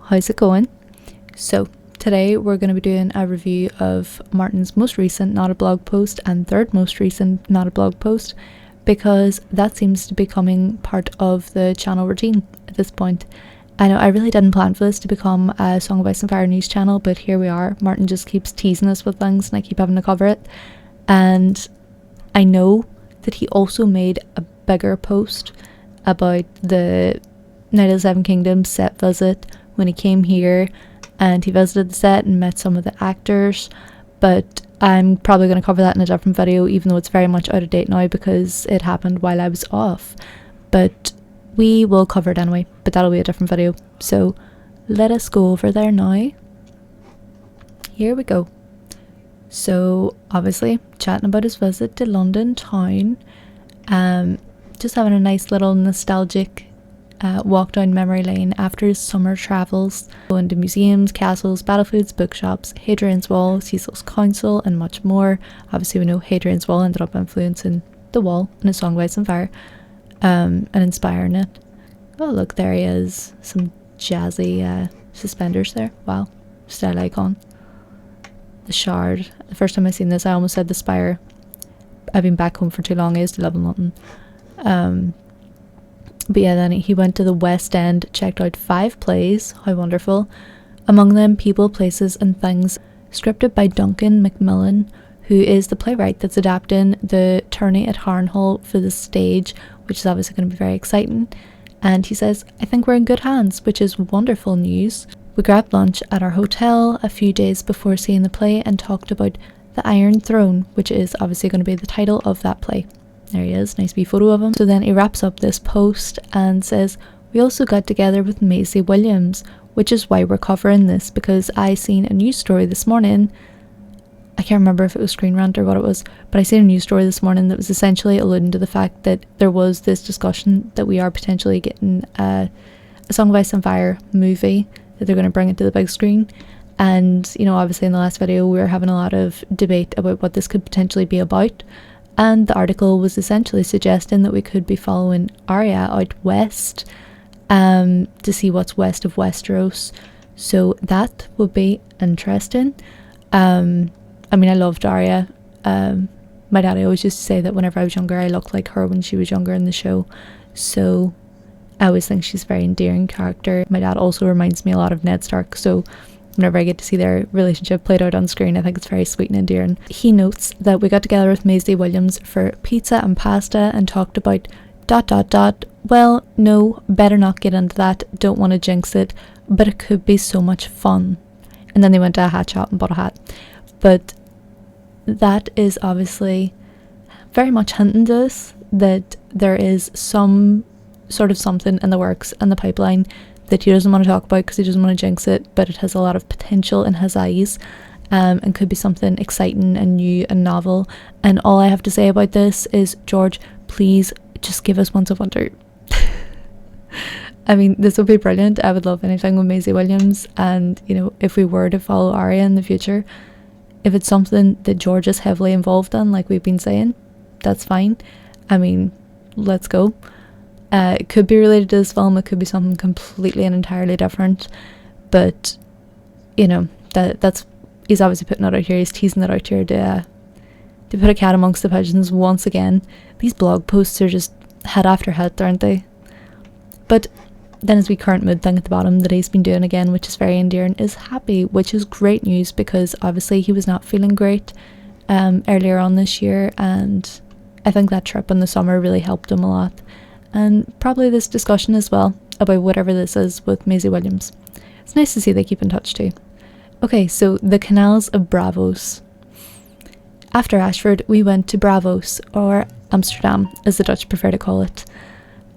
how's it going? So today we're going to be doing a review of Martin's most recent Not a Blog post and third most recent Not a Blog post, because that seems to be becoming part of the channel routine at this point. I know I really didn't plan for this to become a Song of Ice and Fire news channel, but here we are. Martin just keeps teasing us with things and I keep having to cover it. And I know that he also made a bigger post about the Night of the Seven Kingdoms set visit when he came here, and he visited the set and met some of the actors, but I'm probably going to cover that in a different video, even though it's very much out of date now because it happened while I was off. But we will cover it anyway, but that'll be a different video. So let us go over there now. Here we go. So obviously chatting about his visit to London town, just having a nice little nostalgic walk down memory lane after his summer travels, going to museums, castles, battlefields, bookshops, Hadrian's Wall, Cecil's Council, and much more. Obviously we know Hadrian's Wall ended up influencing the wall in A Song of Ice and Fire, and inspiring it. Oh look, there he is. Some jazzy suspenders there. Wow, style icon. The Shard. The first time I seen this I almost said the Spire. I've been back home for too long. I used to live in London. But yeah, then he went to the West End, checked out 5 plays, how wonderful. Among them, People, Places and Things, scripted by Duncan Macmillan, who is the playwright that's adapting the tourney at Harrenhal for the stage, which is obviously going to be very exciting. And he says, I think we're in good hands, which is wonderful news. We grabbed lunch at our hotel a few days before seeing the play and talked about The Iron Throne, which is obviously going to be the title of that play. There he is, nice wee photo of him. So then he wraps up this post and says, we also got together with Maisie Williams, which is why we're covering this, because I seen a news story this morning. I can't remember if it was Screen Rant or what it was, but I seen a news story this morning that was essentially alluding to the fact that there was this discussion that we are potentially getting a Song of Ice and Fire movie, that they're going to bring it to the big screen. And, you know, obviously in the last video we were having a lot of debate about what this could potentially be about. And the article was essentially suggesting that we could be following Arya out west to see what's west of Westeros. So that would be interesting. I mean, I loved Arya. My daddy always used to say that whenever I was younger, I looked like her when she was younger in the show. So I always think she's a very endearing character. My dad also reminds me a lot of Ned Stark, so whenever I get to see their relationship played out on screen, I think it's very sweet and endearing. He notes that we got together with Maisie Williams for pizza and pasta and talked about ... Well, no, better not get into that, don't want to jinx it, but it could be so much fun. And then they went to a hat shop and bought a hat. But that is obviously very much hinting to us that there is some sort of something in the works and the pipeline that he doesn't want to talk about because he doesn't want to jinx it, but it has a lot of potential in his eyes, and could be something exciting and new and novel. And all I have to say about this is, George, please just give us Once of Winter. I mean, this would be brilliant. I would love anything with Maisie Williams, and you know, if we were to follow Arya in the future, if it's something that George is heavily involved in, like we've been saying, that's fine. I mean, let's go. It could be related to this film, it could be something completely and entirely different, but you know, that's he's obviously putting it out here, he's teasing it out here to put a cat amongst the pigeons once again. These blog posts are just hit after hit, aren't they? But then as we current mood thing at the bottom that he's been doing again, which is very endearing, is happy, which is great news because obviously he was not feeling great earlier on this year, and I think that trip in the summer really helped him a lot. And probably this discussion as well about whatever this is with Maisie Williams. It's nice to see they keep in touch too. Okay, so the canals of Braavos. After Ashford, we went to Braavos, or Amsterdam as the Dutch prefer to call it.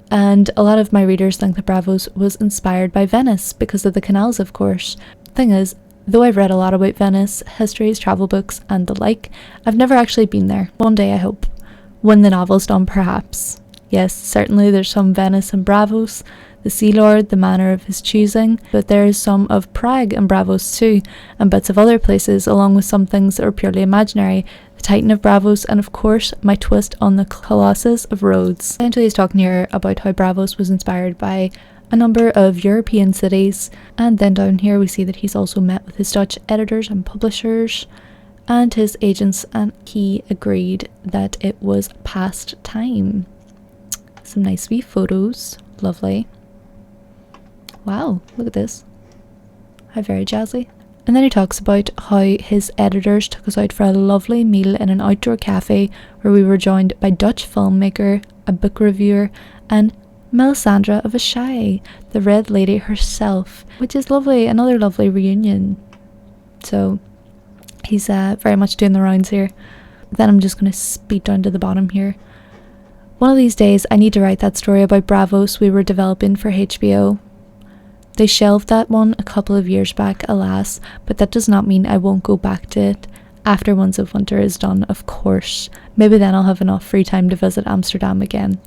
And a lot of my readers think that Braavos was inspired by Venice because of the canals, of course. Thing is, though I've read a lot about Venice, histories, travel books and the like, I've never actually been there. One day I hope. When the novel's done, perhaps. Yes, certainly there's some Venice and Braavos, the Sea Lord, the manner of his choosing, but there is some of Prague and Braavos too, and bits of other places, along with some things that are purely imaginary, the Titan of Braavos, and of course my twist on the Colossus of Rhodes. Essentially he's talking here about how Braavos was inspired by a number of European cities, and then down here we see that he's also met with his Dutch editors and publishers and his agents, and he agreed that it was past time. Some nice wee photos, lovely. Wow, look at this. How very jazzy. And then he talks about how his editors took us out for a lovely meal in an outdoor cafe where we were joined by Dutch filmmaker, a book reviewer, and Melisandre of Ashai, the Red Lady herself, which is lovely, another lovely reunion. So he's very much doing the rounds here. Then I'm just going to speed down to the bottom here. One of these days I need to write that story about Braavos we were developing for HBO. They shelved that one a couple of years back, alas, but that does not mean I won't go back to it after Winds of Winter is done, of course. Maybe then I'll have enough free time to visit Amsterdam again.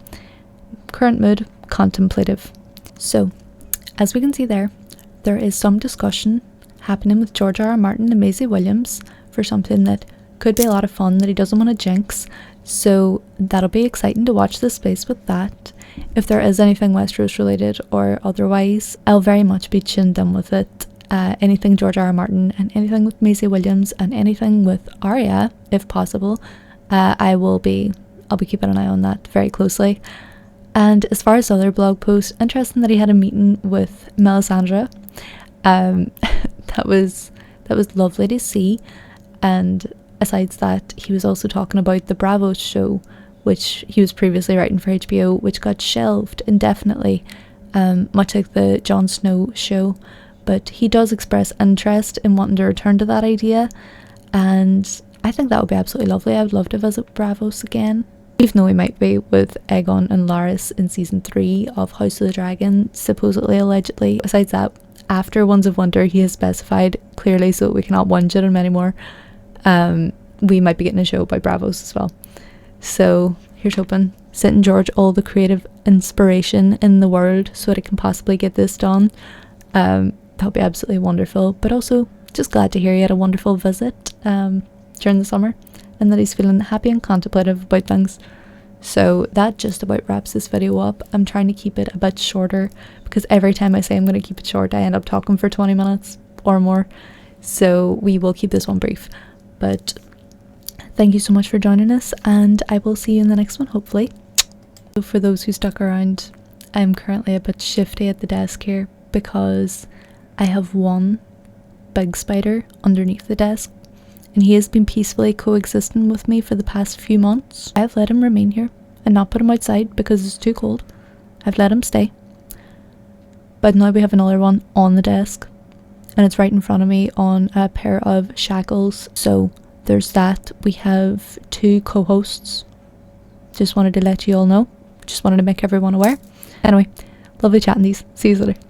Current mood, contemplative. So, as we can see there is some discussion happening with George R.R. Martin and Maisie Williams for something that could be a lot of fun that he doesn't want to jinx, so that'll be exciting to watch this space with that. If there is anything Westeros related or otherwise, I'll very much be tuned in with it. Anything George R.R. Martin and anything with Maisie Williams and anything with Arya, if possible, I'll be keeping an eye on that very closely. And as far as other blog posts, interesting that he had a meeting with Melisandre. That was lovely to see. And besides that, he was also talking about the Braavos show, which he was previously writing for HBO, which got shelved indefinitely, much like the Jon Snow show. But he does express interest in wanting to return to that idea, and I think that would be absolutely lovely. I would love to visit Braavos again. Even though we might be with Aegon and Larys in season 3 of House of the Dragon, supposedly, allegedly. Besides that, after Winds of Winter, he has specified clearly so that we cannot whinge at him anymore. We might be getting a show by Braavos as well. So here's hoping. Sending George all the creative inspiration in the world so that it can possibly get this done. That would be absolutely wonderful. But also, just glad to hear he had a wonderful visit during the summer, and that he's feeling happy and contemplative about things. So that just about wraps this video up. I'm trying to keep it a bit shorter because every time I say I'm going to keep it short, I end up talking for 20 minutes or more. So we will keep this one brief. But thank you so much for joining us, and I will see you in the next one, hopefully. So for those who stuck around, I'm currently a bit shifty at the desk here because I have one big spider underneath the desk, and he has been peacefully coexisting with me for the past few months. I've let him remain here and not put him outside because it's too cold. I've let him stay. But now we have another one on the desk, and it's right in front of me on a pair of shackles. So there's that. We have 2 co-hosts. Just wanted to let you all know. Just wanted to make everyone aware. Anyway, lovely chatting these. See you later.